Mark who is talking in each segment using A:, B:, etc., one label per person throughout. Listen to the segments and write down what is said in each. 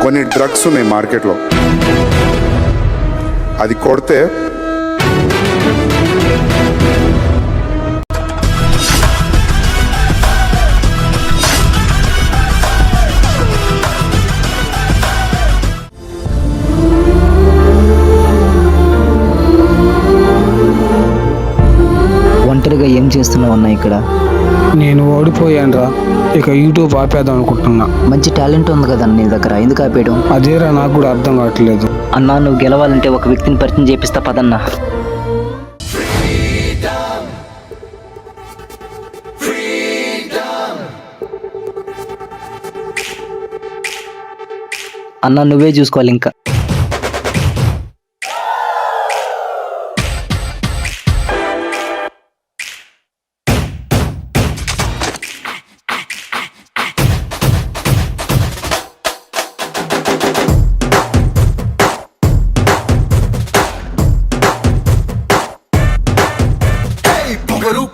A: కొన్ని డ్రగ్స్ ఉన్నాయి మార్కెట్లో, అది కొడితే
B: ఒంటరిగా ఏం చేస్తున్నావు అన్న ఇక్కడ?
C: నేను ఓడిపోయానురా, ఇక యూట్యూబ్ ఆపేద్దాం అనుకుంటున్నా.
B: మంచి టాలెంట్ ఉంది కదా నీ దగ్గర, ఎందుకు ఆపేయడం?
C: అదేరా నాకు కూడా అర్థం కావట్లేదు.
B: అన్నా నువ్వు గెలవాలంటే ఒక వ్యక్తిని పరిచయం చేపిస్తా పదన్నా. అన్నా నువ్వే చూసుకోవాలి ఇంకా.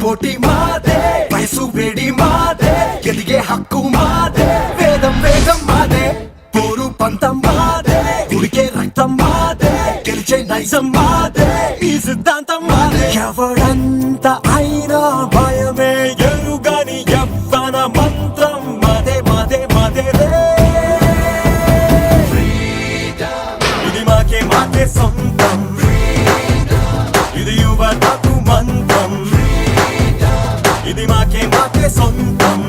D: పోటీ మాదే, వయసు వేడి మాదే, ఎదిగే హక్కు మాదే, వేదం వేగం మాదే, పోరు పంతం మాదే, ఉడికే రక్తం మాదే, గెలిచే నైజం మాదే, ఈ సిద్ధాంతం మాదే. ఎవడంత అయినా భయమే ఎరుగని యవ్వన మంత్రం మాదే మాదే మాదే రే. ఇది మాకే మాకే సొంతం, ఇది యువతకు మంత్రం, ఇది మాకే మాకే సొంతం.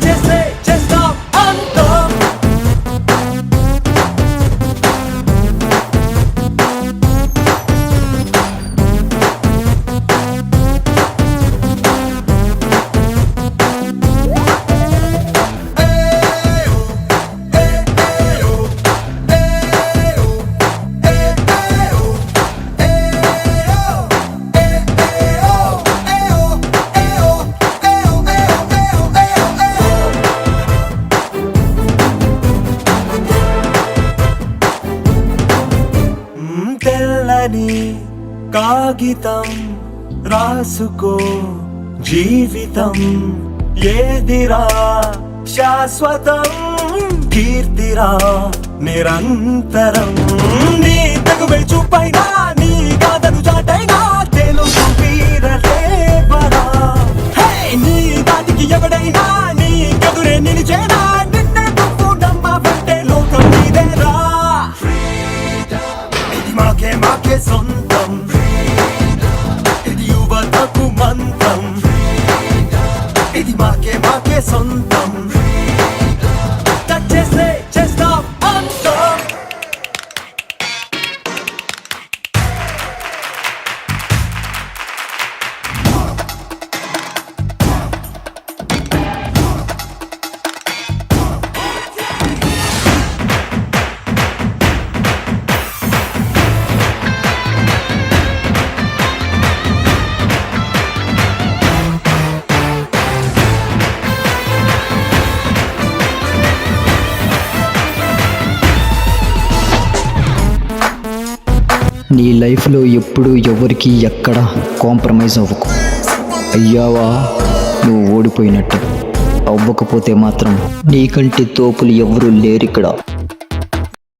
D: చేస్తే చేస్తాం అంతం. తెల్లని కాగితం రాసుకో జీవితం ఏదిరా శాశ్వతం, కీర్తిరా నిరంతరం. నీ తగువే చూపైనా నీ కాదను చాటైనా తెలుగు వీరలేవరా. నీ దాటికి ఎవడైనా నీ కదురే నిలిచేనా, నిన్నే నువ్వు నమ్మవంటే లోకం నీదేరా. ఇది మాకే మాకే సొంతం, ఇది యువతకు మంత్రం, ఇది మాకే మాకే సొంతం. చేస్తే చేస్తాం అంతం.
B: నీ లైఫ్లో ఎప్పుడు ఎవరికి ఎక్కడ కాంప్రమైజ్ అవ్వకు. అయ్యావా నువ్వు ఓడిపోయినట్టు. అవ్వకపోతే మాత్రం నీకంటే తోపులు ఎవరూ లేరిక్కడ.